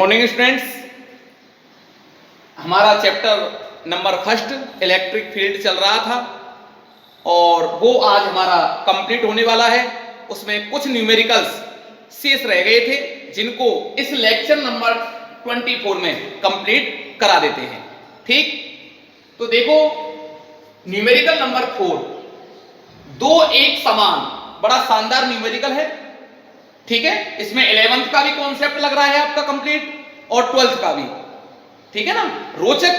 Morning students. हमारा chapter number first electric field चल रहा था और वो आज हमारा कंप्लीट होने वाला है। उसमें कुछ न्यूमेरिकल्स शेष रह गए थे जिनको इस लेक्चर नंबर 24 में कंप्लीट करा देते हैं। ठीक, तो देखो न्यूमेरिकल नंबर 4, दो एक समान, बड़ा शानदार न्यूमेरिकल है। ठीक है, इसमें 11th का भी कॉन्सेप्ट लग रहा है आपका कंप्लीट और 12th का भी। ठीक है ना, रोचक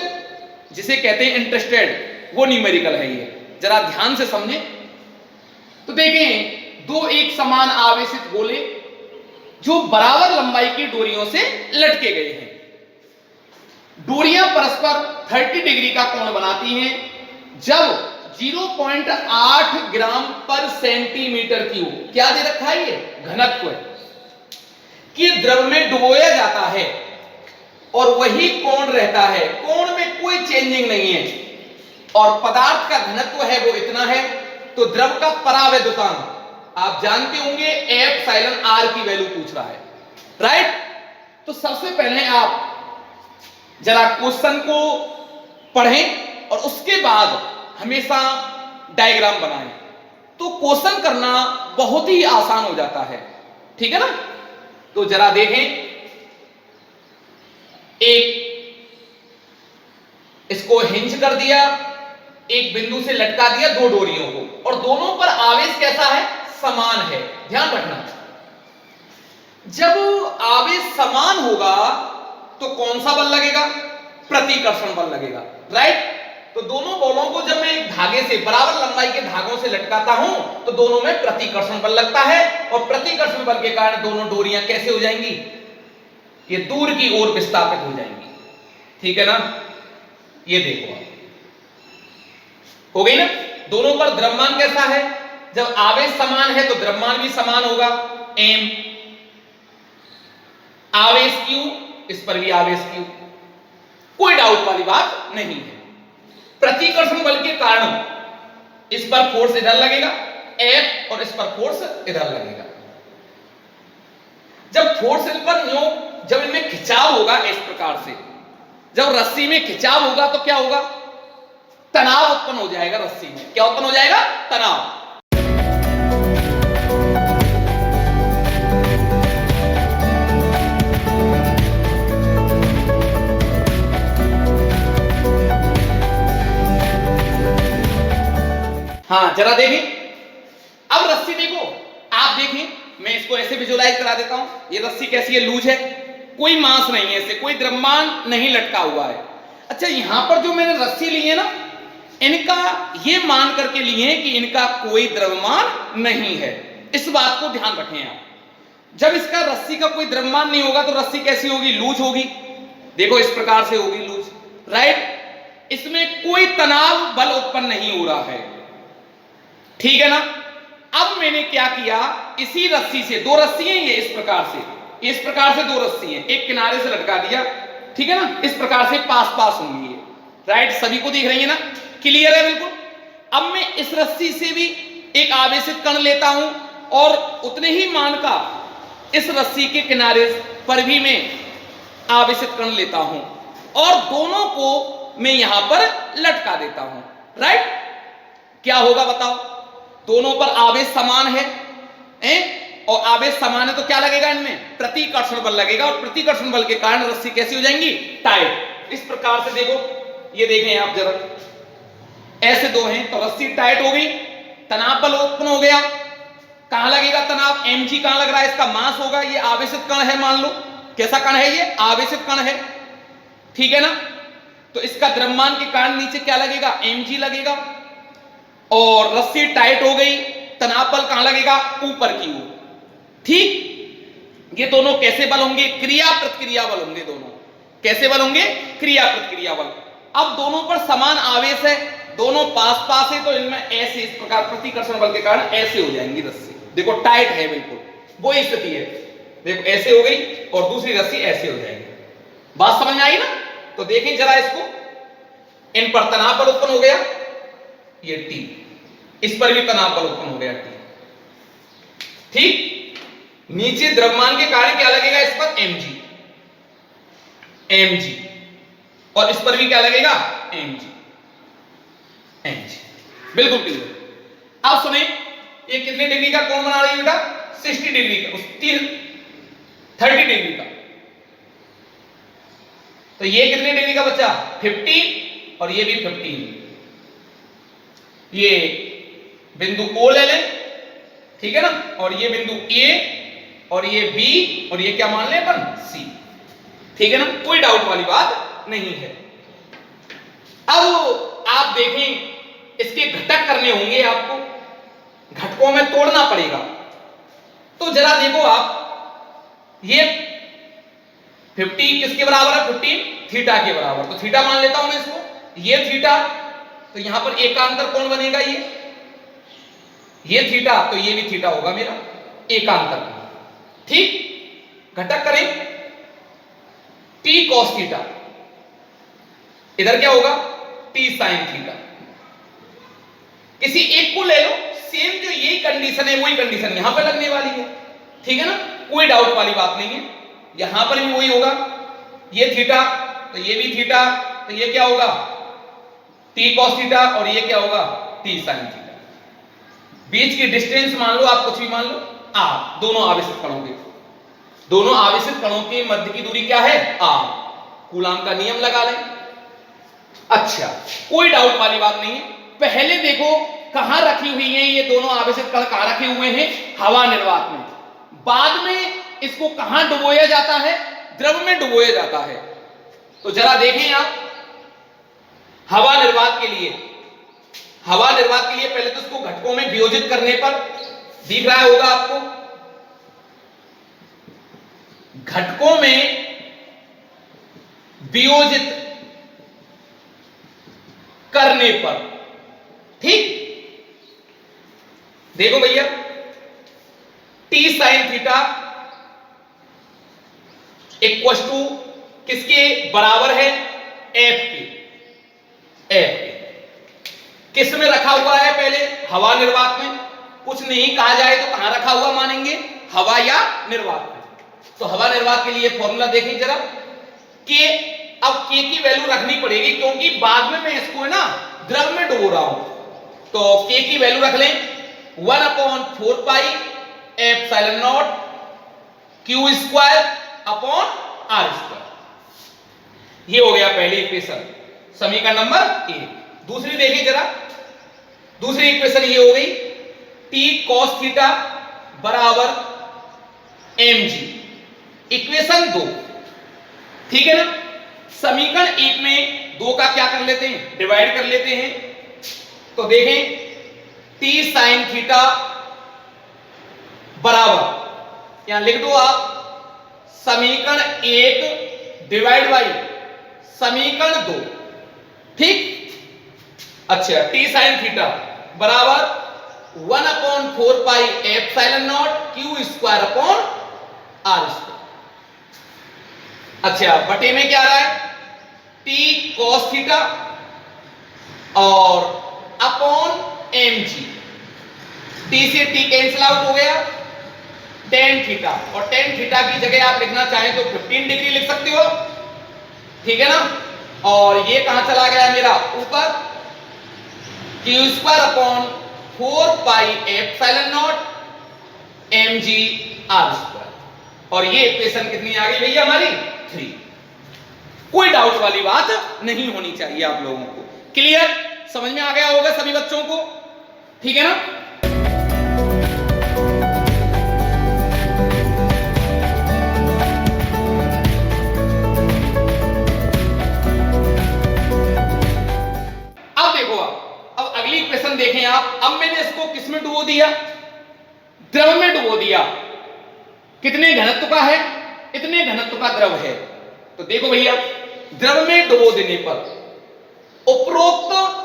जिसे कहते हैं इंटरेस्टेड, वो न्यूमेरिकल है ये, जरा ध्यान से समझे। तो देखें, दो एक समान आवेशित गोले जो बराबर लंबाई की डोरियों से लटके गए हैं। डोरियां परस्पर 30 डिग्री का कोण बनाती हैं जब 0.8 ग्राम पर सेंटीमीटर क्यूब, क्या दे रखा है ये, घनत्व है, कि द्रव में डुबोया जाता है और वही कोण रहता है, कोण में कोई चेंजिंग नहीं है और पदार्थ का घनत्व है वो इतना है। तो द्रव का परावैद्युतांक आप जानते होंगे, एप्सिलॉन आर की वैल्यू पूछ रहा है, राइट। तो सबसे पहले आप जरा क्वेश्चन को पढ़ें और उसके बाद हमेशा डायग्राम बनाएं, तो क्वेश्चन करना बहुत ही आसान हो जाता है। ठीक है ना, तो जरा देखें, एक इसको हिंज कर दिया, एक बिंदु से लटका दिया दो डोरियों को, और दोनों पर आवेश कैसा है, समान है। ध्यान रखना, जब आवेश समान होगा तो कौन सा बल लगेगा, प्रतिकर्षण बल लगेगा, राइट। तो दोनों बॉलों को जब मैं एक धागे से, बराबर लंबाई के धागों से लटकाता हूं तो दोनों में प्रतिकर्षण बल लगता है और प्रतिकर्षण बल के कारण दोनों डोरियां कैसे हो जाएंगी, ये दूर की ओर विस्थापित हो जाएंगी। ठीक है ना, ये देखो हो गई ना। दोनों पर द्रव्यमान कैसा है, जब आवेश समान है तो द्रव्यमान भी समान होगा, m। आवेश q, इस पर भी आवेश q, कोई डाउट वाली बात नहीं है। प्रतिकर्षण बल के कारण इस पर फोर्स इधर लगेगा F और इस पर फोर्स इधर लगेगा। जब फोर्स इन पर जब इनमें खिंचाव होगा इस प्रकार से, जब रस्सी में खिंचाव होगा तो क्या होगा, तनाव उत्पन्न हो जाएगा रस्सी में। क्या उत्पन्न हो जाएगा, तनाव। हाँ जरा देखें, अब रस्सी देखो, आप देखें, मैं इसको ऐसे विजुअलाइज करा देता हूं। ये रस्सी कैसी है, लूज है, कोई मास नहीं है, इससे कोई द्रव्यमान नहीं लटका हुआ है। अच्छा, यहां पर जो मैंने रस्सी ली है ना, इनका ये मान करके लिए कि इनका कोई द्रव्यमान नहीं है। इस बात को ध्यान रखें आप। जब इसका रस्सी का कोई द्रव्यमान नहीं होगा तो रस्सी कैसी होगी, लूज होगी। देखो इस प्रकार से होगी लूज, राइट। इसमें कोई तनाव बल उत्पन्न नहीं हो रहा है। ठीक है ना। अब मैंने क्या किया, इसी रस्सी से, दो रस्सी हैं ये, इस प्रकार से दो रस्सी हैं, एक किनारे से लटका दिया। ठीक है ना, इस प्रकार से पास पास होंगी ये, राइट। सभी को दिख रही है ना, क्लियर है बिल्कुल। अब मैं इस रस्सी से भी एक आवेशित कण लेता हूं और उतने ही मान का इस रस्सी के किनारे पर भी मैं आवेशित कण लेता हूं और दोनों को मैं यहां पर लटका देता हूं, राइट। क्या होगा बताओ, दोनों पर आवेश समान है, और आवेश समान है तो क्या लगेगा, इनमें प्रतिकर्षण बल लगेगा और प्रतिकर्षण बल के कारण रस्सी कैसी हो जाएंगी, टाइट। इस प्रकार से देखो, ये देखें आप जरा, ऐसे दो हैं तो रस्सी टाइट हो गई, तनाव बल उत्पन्न हो गया। कहां लगेगा तनाव, mg कहां लग रहा है, इसका मास होगा। ये आवेशित कण है, मान लो कैसा कण है, ये आवेशित कण है। ठीक है ना, तो इसका द्रव्यमान के कारण नीचे क्या लगेगा, mg लगेगा और रस्सी टाइट हो गई, तनाव बल कहां लगेगा, ऊपर की ओर। ठीक, ये दोनों कैसे बल होंगे, क्रिया प्रतिक्रिया बल होंगे। दोनों कैसे बल होंगे, क्रिया प्रतिक्रिया बल। अब दोनों पर समान आवेश है, दोनों पास पास है, तो इनमें ऐसे इस प्रकार प्रतिकर्षण बल के कारण ऐसे हो जाएंगी रस्सी। देखो टाइट है बिल्कुल, वो स्थिति है। देखो ऐसे हो गई और दूसरी रस्सी ऐसे हो जाएगी। बात समझ में आई ना। तो देखें जरा इसको, इन पर तनाव बल उत्पन्न हो गया, ये T, इस पर भी तनाव बल उत्पन्न हो गया T। ठीक, नीचे द्रव्यमान के कारण क्या लगेगा, इस पर mg, mg, और इस पर भी क्या लगेगा mg। बिल्कुल क्लियर। अब सुने, ये कितने डिग्री का कोण बना रही है बेटा? 60 डिग्री का, 30 डिग्री का। तो ये कितने डिग्री का बच्चा? 15, और ये भी 15। ये बिंदु O ले लें, ठीक है ना, और ये बिंदु A, और ये B, और ये क्या मान लें अपन? C, ठीक है ना, कोई डाउट वाली बात नहीं है। अब आप देखें, इसके घटक करने होंगे आपको, घटकों में तोड़ना पड़ेगा। तो जरा देखो आप, ये 50 किसके बराबर है? 15 थीटा के बराबर। तो थीटा मान लेता हूं मैं इसको, ये थीटा, तो यहां पर एकांतर कोण बनेगा ये थीटा, तो ये भी थीटा होगा मेरा एकांतर कोण, ठीक। घटक करें, t cos थीटा, इधर क्या होगा? t sin theta. किसी एक को ले लो, सेम जो यही कंडीशन है वही कंडीशन यहां पर लगने वाली है, ठीक है ना, कोई डाउट वाली बात नहीं है। यहां पर भी वही होगा, ये थीटा तो ये भी थीटा, तो ये क्या होगा? t cos थीटा, और ये क्या होगा? t sin theta. बीच की डिस्टेंस मान लो आप, कुछ भी मान लो, r, दोनों आवेशित कणों के मध्य की दूरी क्या है? r। कूलाम का नियम लगा लें। अच्छा, कोई डाउट वाली बात नहीं है। पहले देखो कहां रखी हुई है ये दोनों आवेशित कण, कहां रखे हुए हैं? हवा निर्वात में। बाद में इसको कहां डुबोया जाता है? द्रव में डुबोया जाता है। तो जरा देखें आप, हवा निर्वात के लिए पहले तो इसको घटकों में वियोजित करने पर दिख रहा होगा आपको, घटकों में वियोजित करने पर, ठीक। देखो भैया, t sin theta equal to किसके बराबर है? f के। किस में रखा हुआ है? पहले हवा निर्वात में। कुछ नहीं कहा जाए तो कहां रखा हुआ मानेंगे? हवा या निर्वात में। तो हवा निर्वात के लिए फॉर्मूला देखें जरा, के। अब के की वैल्यू रखनी पड़ेगी, क्योंकि बाद में मैं इसको ना द्रव में डुबो रहा हूं। तो के की वैल्यू रख लें 1/4 pi epsilon naught Q square upon R square. ये हो गया पहली इक्वेशन, समीकरण नंबर 1। दूसरी देखिए जरा, दूसरी इक्वेशन ये हो गई t cos थीटा बराबर mg, इक्वेशन 2, ठीक है ना। समीकरण 1 में 2 का क्या कर लेते हैं? डिवाइड कर लेते हैं। तो देखें, t sin थीटा बराबर, यहां लिख दो आप, समीकरण 1 डिवाइड बाई समीकरण 2, ठीक। अच्छा, t sin थीटा बराबर 1/4 pi epsilon naught Q square upon R square. अच्छा, बटे में क्या आ रहा है? t cos थीटा और अपॉन mg, t से t कैंसिल आउट हो गया, tan थीटा, और tan थीटा की जगह आप लिखना चाहें तो 15 डिग्री लिख सकते हो, ठीक है ना। और ये कहां चला गया मेरा? ऊपर, Q square upon 4 pi epsilon naught mg R square. और ये इक्वेशन कितनी आ गई भैया हमारी? 3। कोई डाउट वाली बात नहीं होनी चाहिए आप लोगों को। क्लियर? समझ में आ गया होगा सभी बच्चों को, ठीक है ना। अब देखो, अब अगली इक्वेशन देखें आप। अब मैंने इसको किस में डुबो दिया? द्रव में डुबो दिया। कितने घनत्व का है? इतने घनत्व का द्रव है। तो देखो भैया, द्रव में डुबो देने पर उपरोक्त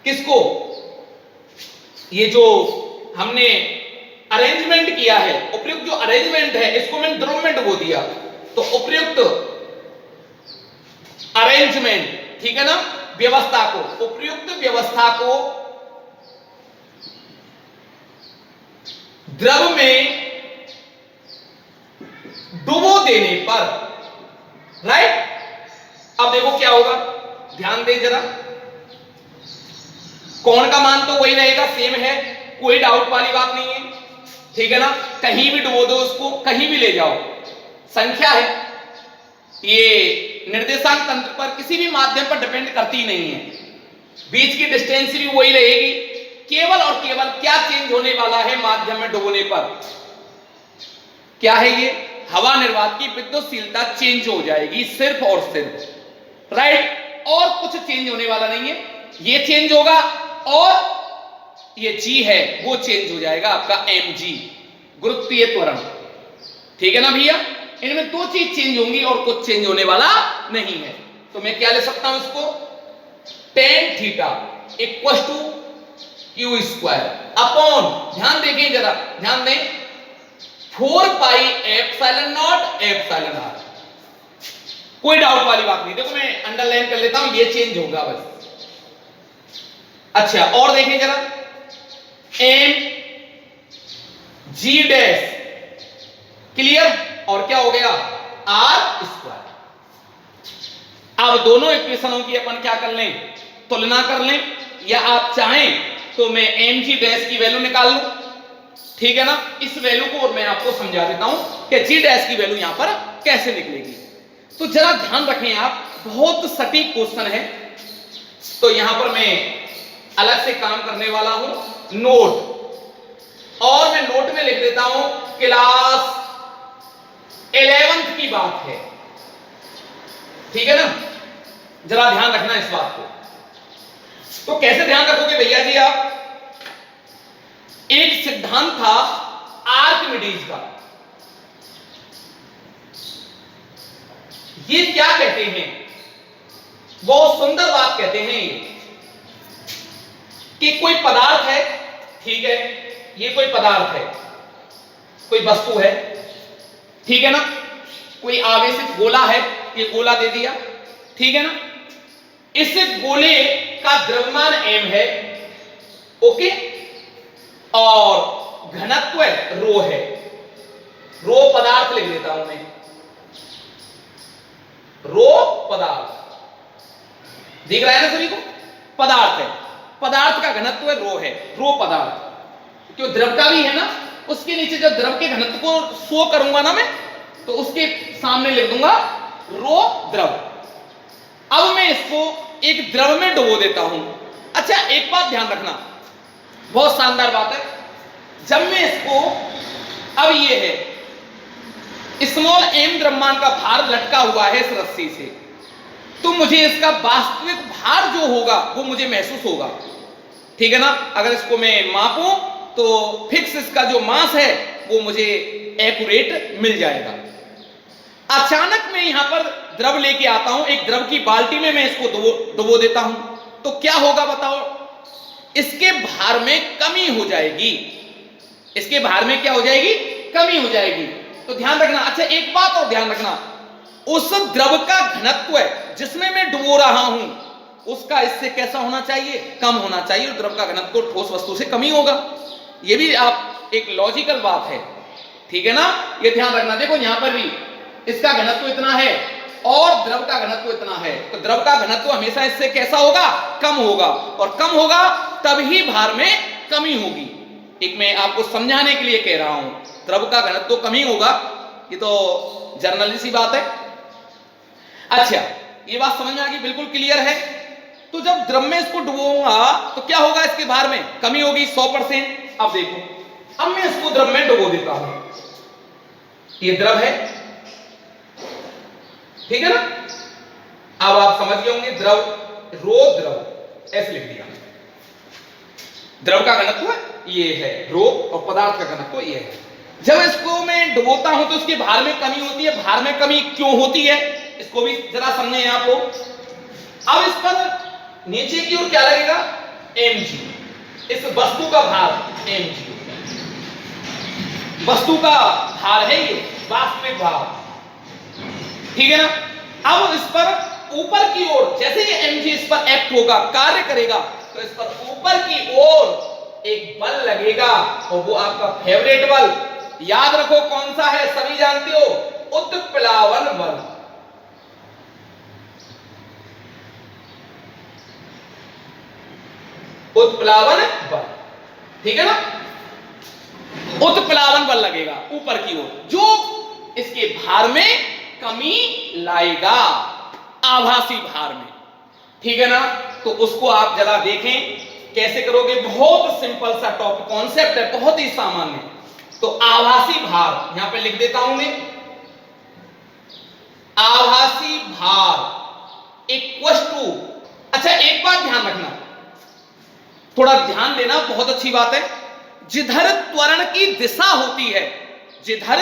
किसको, ये जो हमने अरेंजमेंट किया है, उपयुक्त जो अरेंजमेंट है, इसको मैंने द्रव में डुबो दिया। तो उपयुक्त अरेंजमेंट, ठीक है ना, व्यवस्था को, उपयुक्त व्यवस्था को द्रव में डुबो देने पर, राइट। अब देखो क्या होगा, ध्यान दे जरा, कोण का मान तो वही रहेगा, सेम है, कोई डाउट वाली बात नहीं है, ठीक है ना। कहीं भी डुबो दो उसको, कहीं भी ले जाओ, संख्या है, ये निर्देशांक तंत्र पर किसी भी माध्यम पर डिपेंड करती नहीं है, बीच की डिस्टेंस भी वही रहेगी, केवल और केवल क्या चेंज होने वाला है माध्यम में डुबोने पर, क्या है ये, हवा निर्वात की विद्युतशीलता चेंज हो जाएगी सिर्फ और सिर्फ, राइट। और कुछ चेंज होने वाला नहीं है, ये चेंज होगा और ये जी है वो चेंज हो जाएगा आपका mg, गुरुत्वीय त्वरण, ठीक है ना भैया। इनमें दो चीज चेंज होंगी और कुछ चेंज होने वाला नहीं है। तो मैं क्या ले सकता हूं इसको, tan theta equal to Q square upon, ध्यान देखें जरा, ध्यान दें, 4 pi epsilon naught epsilon R, कोई डाउट वाली बात नहीं। देखो मैं अंडरलाइन कर लेता हूं, ये चेंज होगा बस। अच्छा और देखें जरा, एम जी डैश, क्लियर, और क्या हो गया, आर स्क्वायर। अब दोनों इक्वेशनों की अपन क्या कर लें, तुलना कर लें, या आप चाहें तो मैं एम जी डैश की वैल्यू निकाल लूं, ठीक है ना। इस वैल्यू को और मैं आपको समझा देता हूं कि जी डैश की वैल्यू यहां पर कैसे निकलेगी। तो जरा ध्यान रखें आप, बहुत सटीक क्वेश्चन है, तो यहां पर मैं अलग से काम करने वाला हूं, नोट, और मैं नोट में लिख देता हूं क्लास 11th की बात है, ठीक है ना। जरा ध्यान रखना इस बात को। तो कैसे ध्यान रखोगे भैया जी आप, एक सिद्धांत था आर्किमिडीज का, ये क्या कहते हैं, बहुत सुंदर बात कहते हैं कि कोई पदार्थ है, ठीक है, ये कोई पदार्थ है, कोई वस्तु है, ठीक है ना, कोई आवेशित गोला है, ये गोला दे दिया, ठीक है ना, इस गोले का द्रव्यमान m है, ओके, और घनत्व रो है, रो पदार्थ लिख देता हूं मैं, रो पदार्थ, दिख रहा है ना सभी को, पदार्थ है, पदार्थ का घनत्व रो है, रो पदार्थ, क्यों द्रव का भी है ना, उसके नीचे जब द्रव के घनत्व को शो करूंगा ना मैं, तो उसके सामने लिख दूंगा रो द्रव। अब मैं इसको एक द्रव में डुबो देता हूं। अच्छा एक बात ध्यान रखना, बहुत शानदार बात है, जब मैं इसको, अब ये है स्मॉल m द्रव्यमान का भार लटका हुआ है इस रस्सी से, तो मुझे इसका वास्तविक भार जो होगा वो मुझे महसूस होगा, ठीक है ना। अगर इसको मैं मापूं तो फिक्स इसका जो मास है वो मुझे एक्यूरेट मिल जाएगा। अचानक मैं यहां पर द्रव लेके आता हूं, एक द्रव की बाल्टी में मैं इसको डुबो देता हूं, तो क्या होगा बताओ, इसके भार में कमी हो जाएगी, इसके भार में क्या हो जाएगी, कमी हो जाएगी। तो ध्यान रखना। अच्छा एक बात और ध्यान रखना, उस द्रव का घनत्व है जिसमें मैं डुबो रहा हूं, उसका इससे कैसा होना चाहिए, कम होना चाहिए, और द्रव का घनत्व ठोस वस्तु से कम ही होगा। यह भी आप एक लॉजिकल बात है, ठीक है ना, ये ध्यान रखना। देखो यहां पर भी इसका घनत्व इतना है और द्रव का घनत्व इतना है, तो द्रव का घनत्व हमेशा इससे कैसा होगा, कम होगा, और कम होगा तभी भार में कमी होगी। एक मैं आपको समझाने के लिए कह रहा हूं, द्रव का घनत्व कम ही होगा, ये तो जर्नली सी बात है। अच्छा ये बात समझ में आ गई, बिल्कुल क्लियर है। तो जब द्रव में इसको डुबोऊंगा तो क्या होगा, इसके भार में कमी होगी 100%। अब देखो, अब मैं इसको द्रव में डुबो देता हूं, ये द्रव है, ठीक है ना। अब आप समझ गए होंगे, द्रव रो द्रव ऐसे लिख दिया, द्रव का घनत्व ये है रो और पदार्थ का घनत्व ये है। जब इसको मैं डुबोता हूं तो इसके भार में कमी होती है। भार में कमी क्यों होती है, इसको भी जरा समझें आप लोग। अब इस पर नीचे की ओर क्या लगेगा, mg, इस वस्तु का भार mg, वस्तु का भार है ये, वास्तविक भार, ठीक है ना। अब इस पर ऊपर की ओर जैसे ये mg इस पर एक्ट होगा, कार्य करेगा, तो इस पर ऊपर की ओर एक बल लगेगा, और वो आपका फेवरेट बल, याद रखो कौन सा है, सभी जानते हो, उत्प्लावन बल। उत्प्लावन बल, ठीक है ना। उत्प्लावन बल लगेगा ऊपर की ओर, जो इसके भार में कमी लाएगा, आभासी भार में, ठीक है ना। तो उसको आप जरा देखें कैसे करोगे। बहुत सिंपल सा टॉपिक कॉन्सेप्ट है, बहुत ही सामान्य। तो आभासी भार यहां पे लिख देता हूं मैं, आभासी भार इक्वल टू। अच्छा एक बात ध्यान रखना, थोड़ा ध्यान देना, बहुत अच्छी बात है। जिधर त्वरण की दिशा होती है, जिधर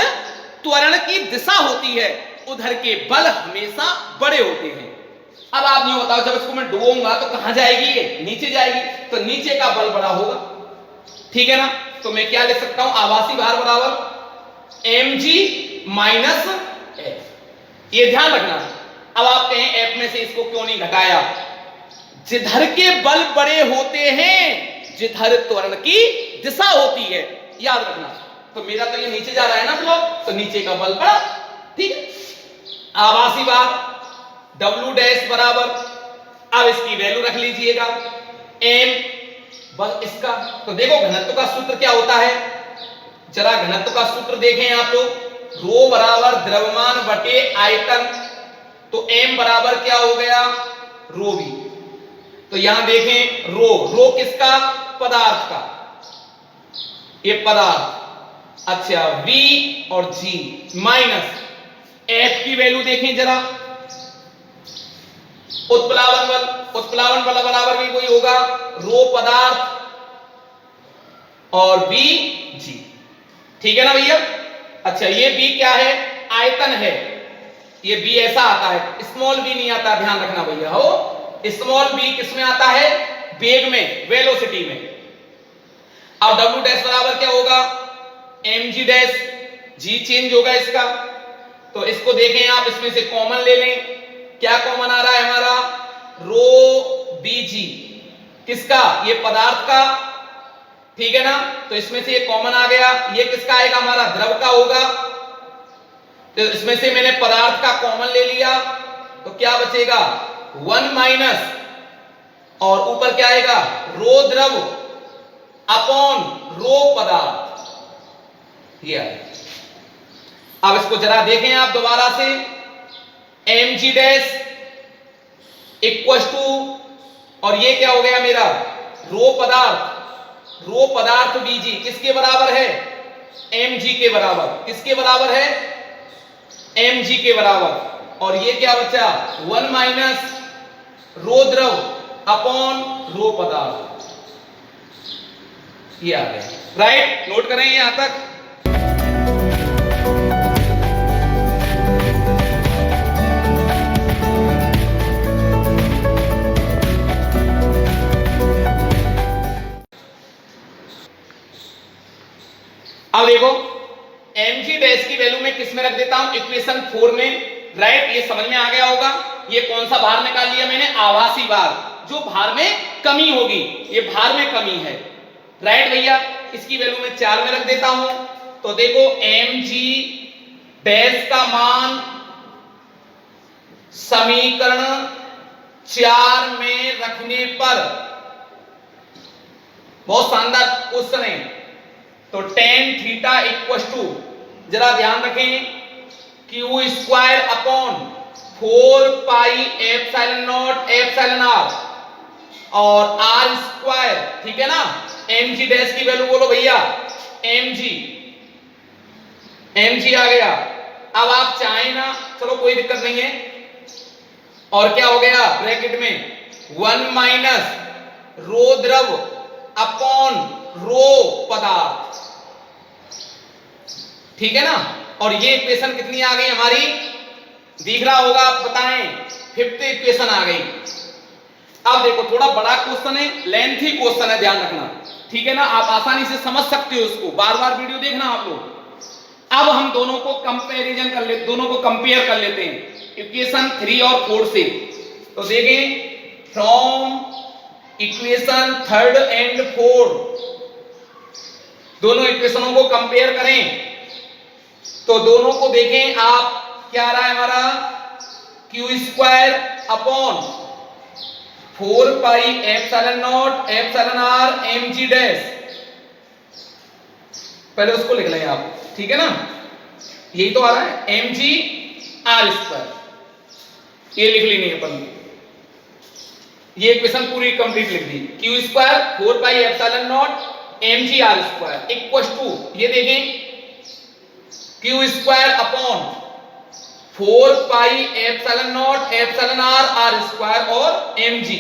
त्वरण की दिशा होती है, उधर के बल हमेशा बड़े होते हैं। अब आप नहीं बताओ, जब इसको मैं डुबोऊंगा तो कहां जाएगी ये? नीचे जाएगी, तो नीचे का बल बड़ा होगा, ठीक है ना। तो मैं क्या लिख सकता हूं, आभासी भार बराबर mg माइनस f। ये ध्यान रखना। अब आप कहें f में से इसको क्यों नहीं घटाया? जिधर के बल बड़े होते हैं, जिधर त्वरण की दिशा होती है, याद रखना। तो मेरा तो ये नीचे जा रहा है ना ब्लॉक, तो नीचे का बल बड़ा, ठीक है। आभासी भार W डैश बराबर, अब इसकी वैल्यू रख लीजिएगा m बस इसका। तो देखो घनत्व का सूत्र क्या होता है, जरा घनत्व का सूत्र देखें आप लोग। रो बराबर द्रव्यमान बटे आयतन, तो m बराबर क्या हो गया? रो v। तो यहां देखें रो, रो किसका? पदार्थ का, ये पदार्थ। अच्छा v और g माइनस f की वैल्यू देखें जरा। उत्प्लावन बल, उत्प्लावन बल बराबर भी वही होगा, रो पदार्थ और b g, ठीक है ना भैया। अच्छा ये b क्या है? आयतन है। ये b ऐसा आता है, स्मॉल b नहीं आता, ध्यान रखना भैया। हो स्मॉल b किस में आता है? वेग में, वेलोसिटी में। अब w डैश बराबर क्या होगा? mg डैश, g चेंज होगा इसका। तो इसको देखें आप, इसमें से कॉमन ले लें। क्या कॉमन आ रहा है हमारा? रो bg, किसका? ये पदार्थ का, ठीक है ना। तो इसमें से ये कॉमन आ गया, ये किसका आएगा? हमारा द्रव का होगा। तो इसमें से मैंने पदार्थ का कॉमन ले लिया, तो क्या बचेगा? 1 माइनस, और ऊपर क्या आएगा? रो द्रव अपॉन रो पदार्थ। ये अब इसको जरा देखें आप दोबारा से। mg डैश इक्वल टू, और ये क्या हो गया मेरा? रो पदार्थ, रो पदार्थ bg किसके बराबर है? mg के बराबर। किसके बराबर है? mg के बराबर। और ये क्या बचा? 1 माइनस रो द्रव अपॉन रो पदार्थ। ये आ गया, राइट। नोट करें यहां तक। अब देखो mg डैश की वैल्यू में किस में रख देता हूं? इक्वेशन 4 में, राइट। ये समझ में आ गया होगा। ये कौन सा भार निकाल लिया मैंने? आभासी भार, जो भार में कमी होगी, ये भार में कमी है, राइट भैया। इसकी वैल्यू में 4 में रख देता हूं। तो देखो mg डैश का मान समीकरण 4 में रखने पर, बहुत शानदार क्वेश्चन है। तो tan थीटा इक्वल टू, जरा ध्यान रखें, Q square upon 4 pi epsilon naught epsilon R और आर स्क्वायर, ठीक है ना। mg डैश की वैल्यू बोलो भैया, mg आ गया। अब आप चाहें ना, चलो कोई दिक्कत नहीं है। और क्या हो गया ब्रैकेट में? 1 माइनस रो द्रव अपॉन रो पदार्थ, ठीक है ना। और ये इक्वेशन कितनी आ गई हमारी? दिख रहा होगा, आप बताएं। 5th इक्वेशन आ गई। अब देखो थोड़ा बड़ा क्वेश्चन है, लेंथी क्वेश्चन है, ध्यान रखना, ठीक है ना। आप आसानी से समझ सकते हो इसको, बार बार वीडियो देखना आप लोग। अब हम दोनों को कंपैरिजन कर लेते, दोनों को कंपेयर कर लेते हैं इक्वेशन 3 और 4 से। तो देखें फ्रॉम इक्वेशन 3rd एंड 4, दोनों इक्वेशनों को कंपेयर करें। तो दोनों को देखें आप, क्या आ रहा है हमारा Q square upon 4 pi epsilon naught epsilon R M G dash, पहले उसको लिख लें आप, ठीक है ना, यही तो आ रहा है एम जी आर स्क्वायर, ये लिख लेनी है अपन, ये इक्वेशन पूरी कंप्लीट लिख दी। Q square 4 pi epsilon naught M G R square equal to, ये देखें Q square upon 4 pi epsilon naught epsilon R R square और एम जी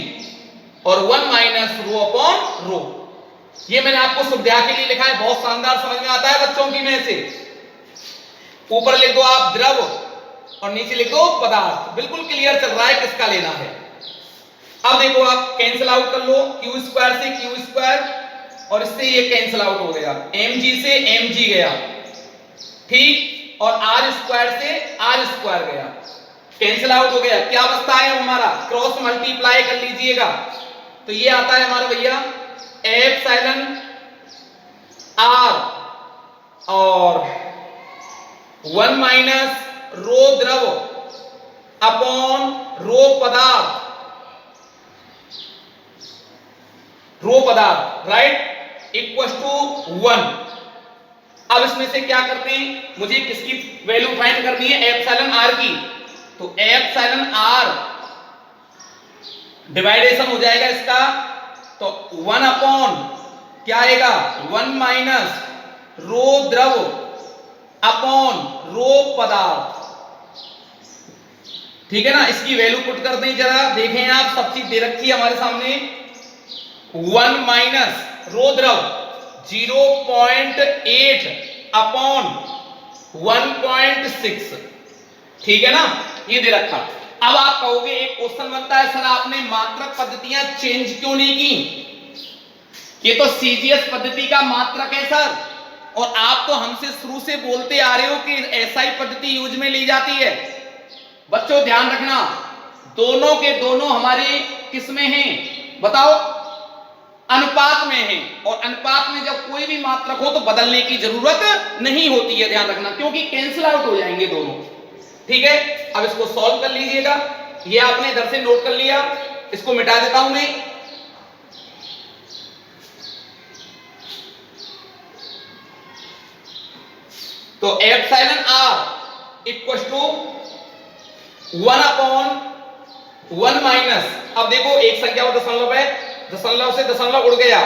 और 1 माइनस रो अपॉन रो। ये मैंने आपको सुविधा के लिए लिखा है, बहुत शानदार समझ में आता है बच्चों की में से। ऊपर लिख दो आप द्रव और नीचे लिख दो पदार्थ, बिल्कुल क्लियर चल रहा है किसका लेना है। अब देखो आप कैंसिल आउट कर लो, क्यू स्क्वायर से क्यू स्क्वायर और इससे ये कैंसिल आउट हो गया, एम जी से एम जी गया, ठीक, और आर स्क्वायर से आर स्क्वायर गया, कैंसिल आउट हो गया। क्या बचता है हमारा, क्रॉस मल्टीप्लाई कर लीजिएगा, तो ये आता है हमारा भैया एप्सिलॉन आर और 1 माइनस रो द्रव अपॉन रो पदार्थ, रो पदार्थ, राइट, इक्वल टू 1। अब इसमें से क्या करते हैं, मुझे किसकी वैल्यू फाइंड करनी है, एप्सिलॉन आर की, तो एप्सिलॉन आर डिवाइडेशन हो जाएगा इसका, तो 1 अपॉन क्या आएगा 1 माइनस रो द्रव अपॉन रो पदार्थ, ठीक है ना। इसकी वैल्यू पुट कर दें जरा, देखें आप, सब चीज दे रखी है हमारे सामने। 1 माइनस रो द्रव 0.8 अपॉन 1.6, ठीक है ना, ये दे रखा। अब आप कहोगे एक क्वेश्चन बनता है, सर आपने मात्रक पद्धतियां चेंज क्यों नहीं की, ये तो सीजीएस पद्धति का मात्रक है सर, और आप तो हमसे शुरू से बोलते आ रहे हो कि एसआई पद्धति यूज में ली जाती है। बच्चों ध्यान रखना, दोनों के दोनों हमारे किसमें हैं बताओ, अनुपात में है, और अनुपात में जब कोई भी मात्रक हो तो बदलने की जरूरत नहीं होती है, ध्यान रखना, क्योंकि कैंसिल आउट हो जाएंगे दोनों, ठीक है। अब इसको सॉल्व कर लीजिएगा, ये आपने इधर से नोट कर लिया, इसको मिटा देता हूं मैं, तो epsilon R equal to 1 upon 1 minus, अब देखो एक संख्या को दशमलव है, दशमलव से दशमलव उड़ गया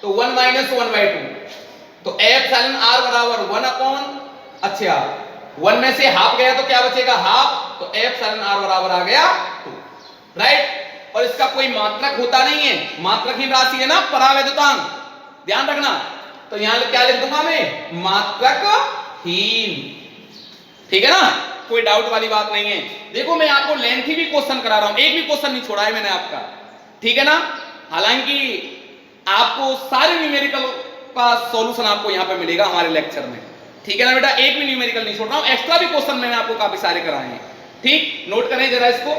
तो 1 माइनस 1/2, तो एप्सिलॉन आर बराबर 1 अपॉन, अच्छा 1 में से हाफ गया तो क्या बचेगा हाफ, तो एप्सिलॉन आर बराबर आ गया 2, राइट। और इसका कोई मात्रक होता नहीं है, मात्रकहीन राशि है ना, परावैद्युतांक, ध्यान रखना, तो यहां क्या लिख दूंगा मैं, मात्रकहीन, ठीक है ना, कोई डाउट वाली बात नहीं है। देखो मैं आपको लेंथी भी क्वेश्चन करा रहा हूं, एक भी क्वेश्चन नहीं छोड़ा है मैंने आपका, ठीक है ना। हालांकि आपको सारे न्यूमेरिकल का सॉल्यूशन आपको यहां पे मिलेगा हमारे लेक्चर में, ठीक है ना बेटा, एक भी न्यूमेरिकल नहीं छोड़ रहा हूं, एक्स्ट्रा भी क्वेश्चन मैंने आपको काफी सारे कराए हैं, ठीक, नोट करें जरा इसको।